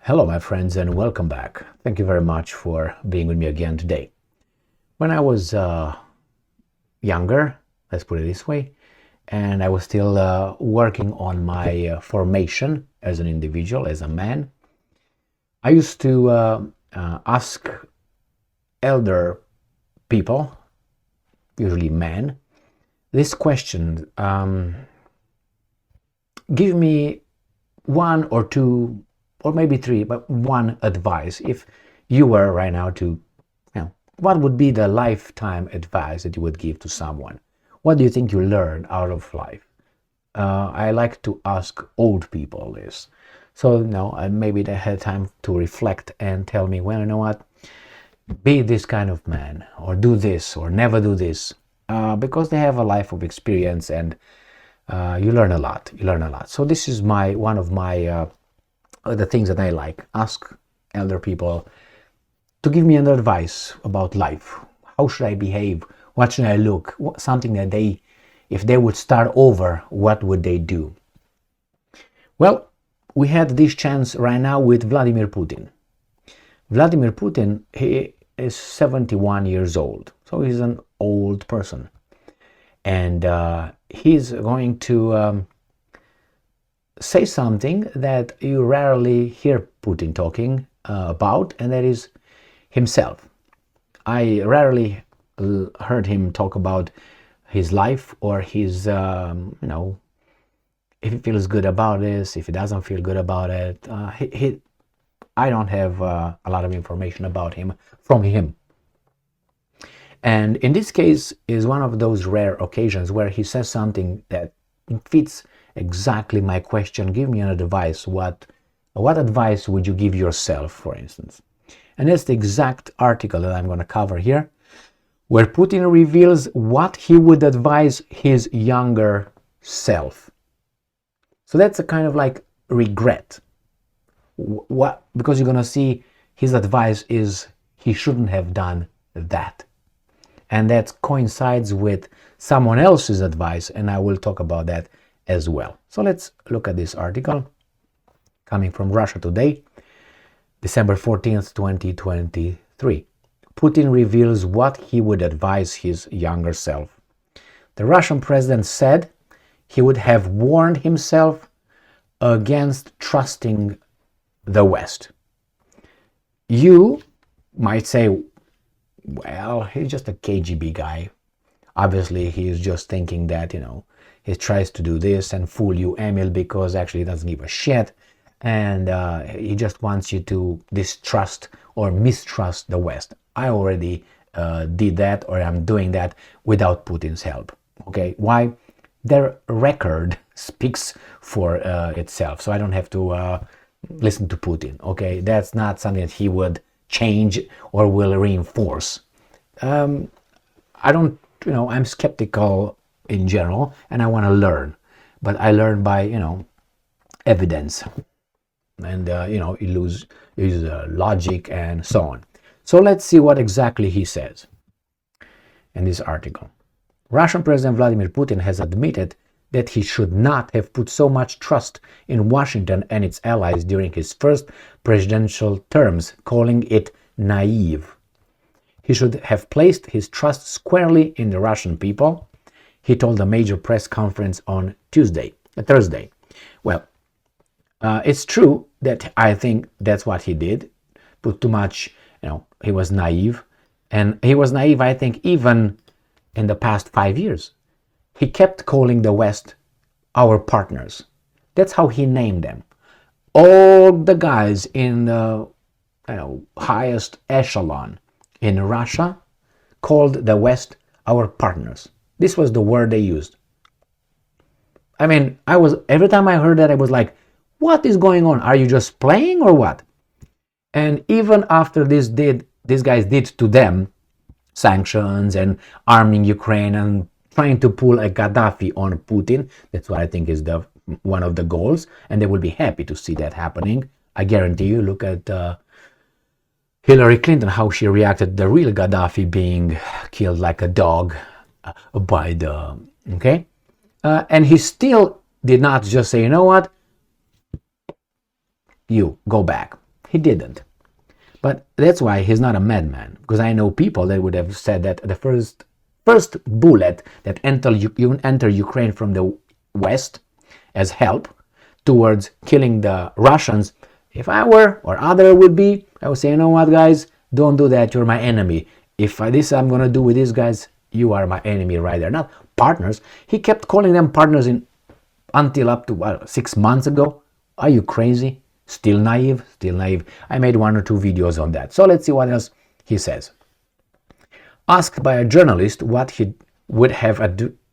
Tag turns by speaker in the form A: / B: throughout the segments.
A: Hello, my friends, and welcome back. Thank you very much for being with me again today. When I was younger, let's put it this way, and I was still working on my formation as an individual, as a man, I used to ask elder people, usually men, this question: give me one or two or maybe three, but one advice. If you were right now what would be the lifetime advice that you would give to someone? What do you think you learned out of life? I like to ask old people this. So, maybe they had time to reflect and tell me, well, you know what? Be this kind of man, or do this, or never do this. Because they have a life of experience and you learn a lot. So this is one of my the things that I like. Ask elder people to give me an advice about life. How should I behave? What should I look? Something that if they would start over, what would they do? Well, we had this chance right now with Vladimir Putin. Vladimir Putin, he is 71 years old. So he's an old person. And he's going to say something that you rarely hear Putin talking about, and that is himself. I rarely heard him talk about his life or his, if he feels good about this, if he doesn't feel good about it. I don't have a lot of information about him from him. And in this case is one of those rare occasions where he says something that fits exactly my question. Give me an advice. What advice would you give yourself, for instance? And that's the exact article that I'm going to cover here, where Putin reveals what he would advise his younger self. So that's a kind of like regret. Because you're going to see his advice is he shouldn't have done that. And that coincides with someone else's advice, and I will talk about that as well. So let's look at this article coming from Russia Today, December 14th, 2023. Putin reveals what he would advise his younger self. The Russian president said he would have warned himself against trusting the West. You might say, well, he's just a KGB guy. Obviously, he's just thinking that, he tries to do this and fool you, Emil, because actually he doesn't give a shit. And he just wants you to distrust or mistrust the West. I already did that, or I'm doing that without Putin's help. Okay, why? Their record speaks for itself. So I don't have to listen to Putin. Okay, that's not something that he would change or will reinforce. I'm skeptical in general, and I want to learn, but I learn by evidence, and you use logic and so on. So let's see what exactly he says in this article. Russian President Vladimir Putin has admitted that he should not have put so much trust in Washington and its allies during his first presidential terms, calling it naive. He should have placed his trust squarely in the Russian people, he told a major press conference on Thursday. Well, it's true that I think that's what he did. Put too much, he was naive. And he was naive, I think, even in the past 5 years. He kept calling the West our partners. That's how he named them. All the guys in the highest echelon in Russia called the West our partners. This was the word they used. I mean, every time I heard that, I was like, what is going on? Are you just playing or what? And even after these guys did to them sanctions and arming Ukraine and trying to pull a Gaddafi on Putin, that's what I think is one of the goals, and they will be happy to see that happening. I guarantee you, look at Hillary Clinton, how she reacted, the real Gaddafi being killed like a dog by the, okay? And he still did not just say, you know what? You, go back. he didn't. But that's why he's not a madman, because I know people that would have said that the first bullet that enter Ukraine from the West as help towards killing the Russians, if I were, or other would be, I would say, you know what, guys, don't do that, you're my enemy. If this I'm going to do with these guys, you are my enemy right there. Not partners. He kept calling them partners until up to 6 months ago. Are you crazy? Still naive? Still naive. I made 1 or 2 videos on that. So let's see what else he says. Asked by a journalist what he would have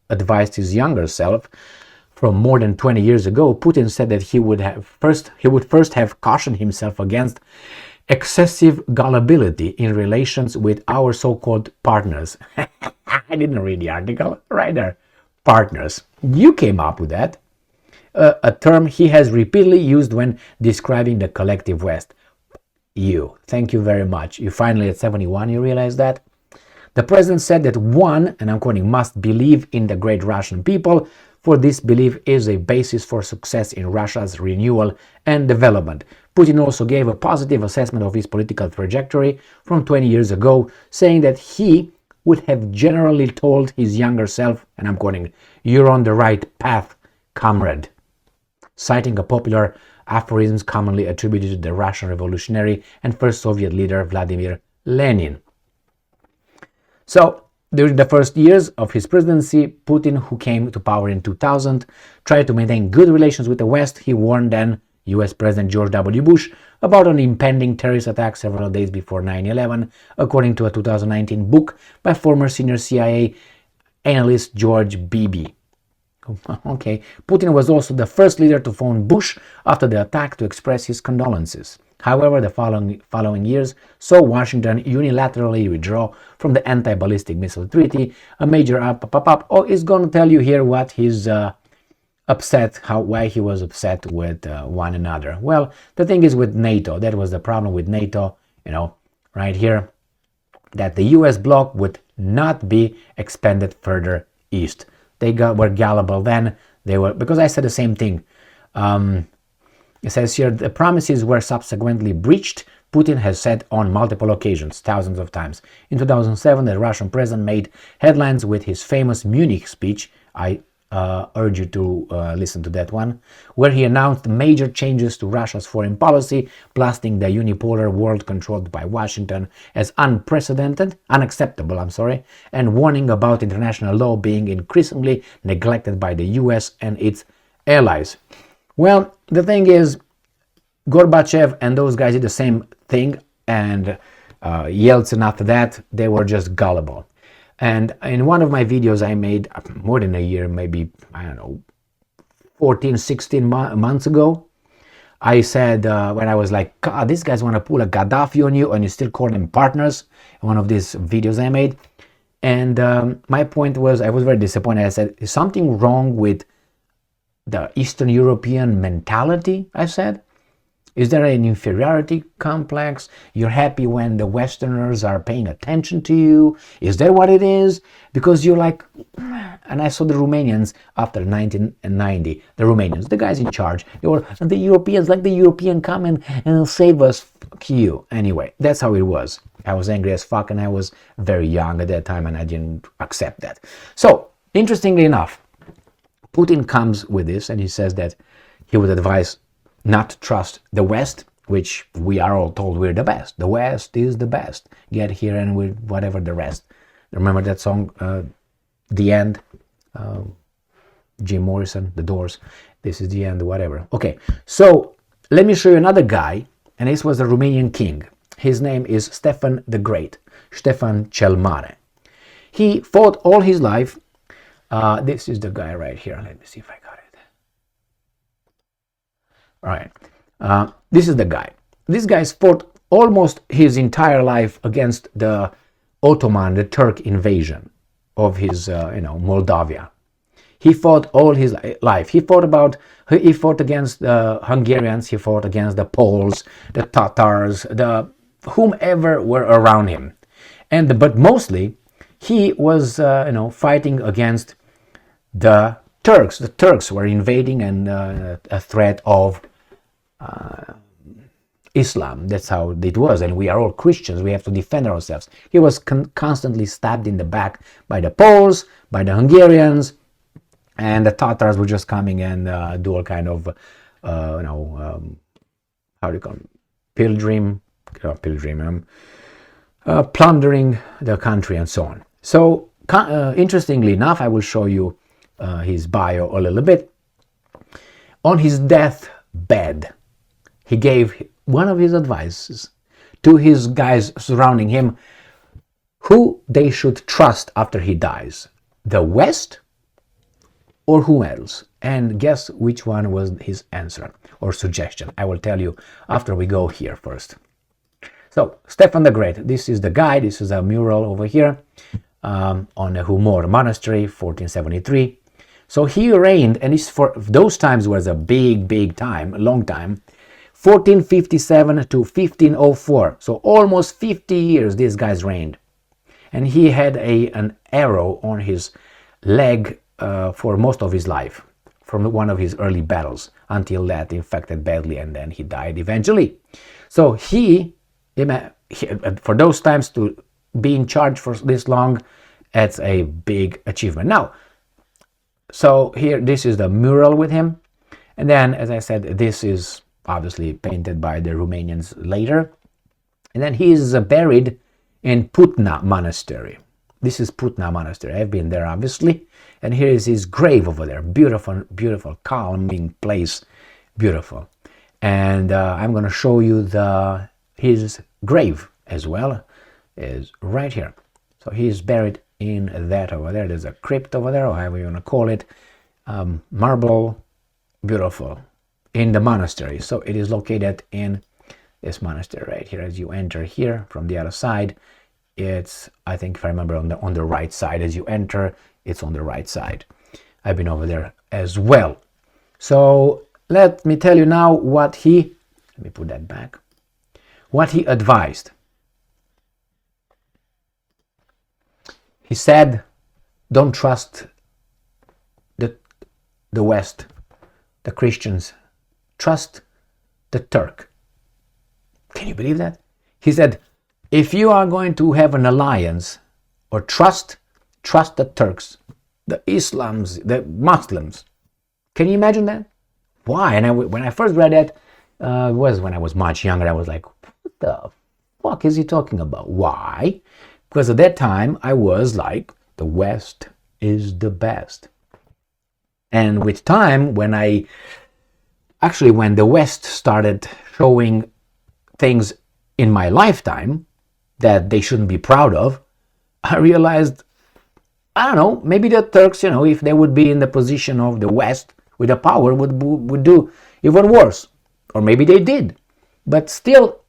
A: advised his younger self from more than 20 years ago, Putin said that he would first have cautioned himself against excessive gullibility in relations with our so-called partners. I didn't read the article. Right there. Partners. You came up with that. A term he has repeatedly used when describing the collective West. You. Thank you very much. You finally, at 71, you realize that? The president said that one, and I'm quoting, must believe in the great Russian people, for this belief is a basis for success in Russia's renewal and development. Putin also gave a positive assessment of his political trajectory from 20 years ago, saying that he would have generally told his younger self, and I'm quoting, "You're on the right path, comrade," citing a popular aphorism commonly attributed to the Russian revolutionary and first Soviet leader Vladimir Lenin. So, during the first years of his presidency, Putin, who came to power in 2000, tried to maintain good relations with the West. He warned then US President George W. Bush about an impending terrorist attack several days before 9/11, according to a 2019 book by former senior CIA analyst George Beebe. Okay, Putin was also the first leader to phone Bush after the attack to express his condolences. However, the following years saw Washington unilaterally withdraw from the anti-ballistic missile treaty. A major is going to tell you here what he's why he was upset with one another. Well, the thing is with NATO, that was the problem with NATO, right here, that the US bloc would not be expanded further east. They were gullible then, because I said the same thing. It says here, the promises were subsequently breached, Putin has said on multiple occasions, thousands of times. In 2007, the Russian president made headlines with his famous Munich speech. I urge you to listen to that one, where he announced major changes to Russia's foreign policy, blasting the unipolar world controlled by Washington as unacceptable, and warning about international law being increasingly neglected by the US and its allies. Well, the thing is, Gorbachev and those guys did the same thing, and Yeltsin after that, they were just gullible. And in one of my videos I made more than a year, maybe, 14, 16 months ago, I said, when I was like, God, these guys want to pull a Gaddafi on you, and you still call them partners, in one of these videos I made. And my point was, I was very disappointed. I said, is something wrong with the Eastern European mentality, I said? Is there an inferiority complex? You're happy when the Westerners are paying attention to you? Is that what it is? Because you're like, and I saw the Romanians after 1990, the Romanians, the guys in charge, they were the Europeans, like the European come and save us, fuck you. Anyway, that's how it was. I was angry as fuck, and I was very young at that time, and I didn't accept that. So, interestingly enough, Putin comes with this, and he says that he would advise not to trust the West, which we are all told we're the best. The West is the best. Get here and with whatever the rest. Remember that song, The End? Jim Morrison, The Doors. This is the end, whatever. Okay, so let me show you another guy, and this was a Romanian king. His name is Stefan the Great, Stefan cel Mare. He fought all his life. This is the guy right here. Let me see if I got it. All right. This is the guy. This guy fought almost his entire life against the Ottoman, the Turk invasion of his, Moldavia. He fought all his life. He fought against the Hungarians. He fought against the Poles, the Tatars, the whomever were around him, but mostly he was, fighting against the Turks. The Turks were invading and a threat of Islam. That's how it was, and we are all Christians. We have to defend ourselves. He was constantly stabbed in the back by the Poles, by the Hungarians, and the Tatars were just coming and do all kind of, how do you call it? Plundering the country and so on. So, interestingly enough, I will show you his bio a little bit. On his deathbed, he gave one of his advices to his guys surrounding him who they should trust after he dies. The West or who else? And guess which one was his answer or suggestion? I will tell you after we go here first. So, Stefan the Great, this is the guy, this is a mural over here on a Humor Monastery, 1473. So he reigned, and this for those times was a big time, a long time, 1457 to 1504. So almost 50 years this guy's reigned. And he had an arrow on his leg for most of his life, from one of his early battles, until that infected badly and then he died eventually. So he for those times to be in charge for this long, that's a big achievement. Now, so here, this is the mural with him. And then, as I said, this is obviously painted by the Romanians later. And then he is buried in Putna Monastery. This is Putna Monastery. I've been there, obviously. And here is his grave over there. Beautiful, beautiful, calming place. Beautiful. And I'm going to show you his grave as well. Is right here. So he is buried in that over there. There's a crypt over there, or however you want to call it. Marble, beautiful, in the monastery. So it is located in this monastery right here. As you enter here from the other side, it's, I think if I remember, on the right side. As you enter, it's on the right side. I've been over there as well. So let me tell you now let me put that back, what he advised. He said, don't trust the West, the Christians. Trust the Turk. Can you believe that? He said, if you are going to have an alliance or trust the Turks, the Islams, the Muslims. Can you imagine that? Why? And when I first read that, was when I was much younger, I was like, what the fuck is he talking about? Why? Because at that time, I was like, the West is the best. And with time, when the West started showing things in my lifetime that they shouldn't be proud of, I realized, I don't know, maybe the Turks, if they would be in the position of the West with the power, would do even worse. Or maybe they did. But still,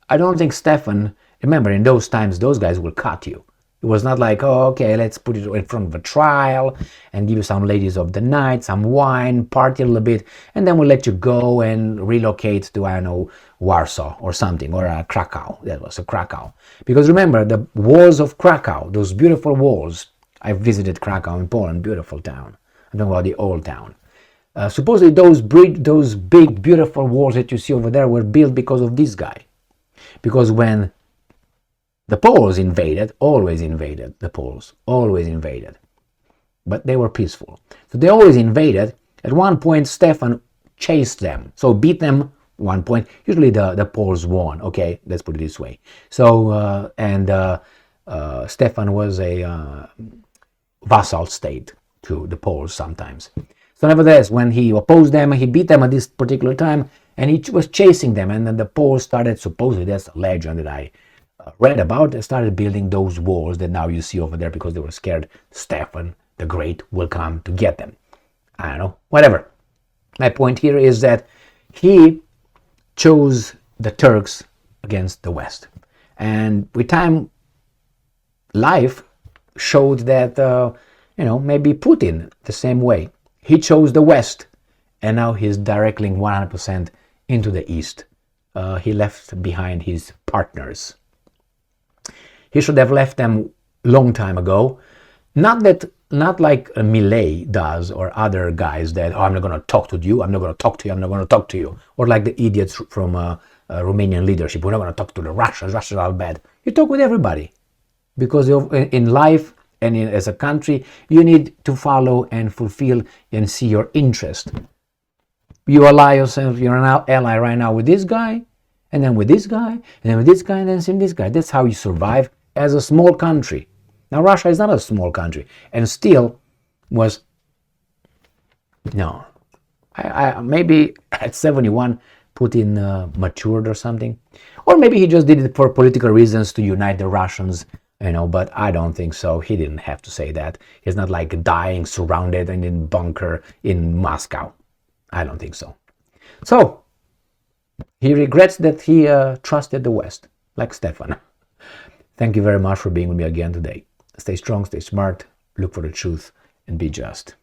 A: I don't think Stefan... Remember, in those times, those guys will cut you. It was not like, oh, okay, let's put it in front of a trial and give you some ladies of the night, some wine, party a little bit, and then we'll let you go and relocate to, I don't know, Warsaw or something, or Krakow. That was a Krakow. Because remember, the walls of Krakow, those beautiful walls. I visited Krakow in Poland, beautiful town. I'm talking about the old town. Supposedly those big, beautiful walls that you see over there were built because of this guy. Because when the Poles always invaded, but they were peaceful. So they always invaded. At one point, Stefan chased them, so beat them. One point, usually the Poles won. Okay, let's put it this way. So Stefan was a vassal state to the Poles sometimes. So nevertheless, when he opposed them, he beat them at this particular time, and he was chasing them. And then the Poles started, supposedly, that's a legend that I read about, they started building those walls that now you see over there because they were scared Stefan the Great will come to get them. I don't know, whatever. My point here is that he chose the Turks against the West. And with time, life showed that, maybe Putin the same way. He chose the West, and now he's directly 100% into the East. He left behind his partners. He should have left them long time ago. Not like Millet does, or other guys that, I'm not going to talk to you, I'm not going to talk to you, I'm not going to talk to you. Or like the idiots from Romanian leadership. We're not going to talk to the Russians. Russians are bad. You talk with everybody, because in life and as a country, you need to follow and fulfill and see your interest. You ally yourself. You're an ally right now with this guy, and then with this guy, and then with this guy, and then this guy. That's how you survive as a small country. Now, Russia is not a small country, and still was, no, maybe at 71, Putin matured or something. Or maybe he just did it for political reasons to unite the Russians, but I don't think so. He didn't have to say that. He's not like dying surrounded and in bunker in Moscow. I don't think so. So, he regrets that he trusted the West, like Stefan. Thank you very much for being with me again today. Stay strong, stay smart, look for the truth, and be just.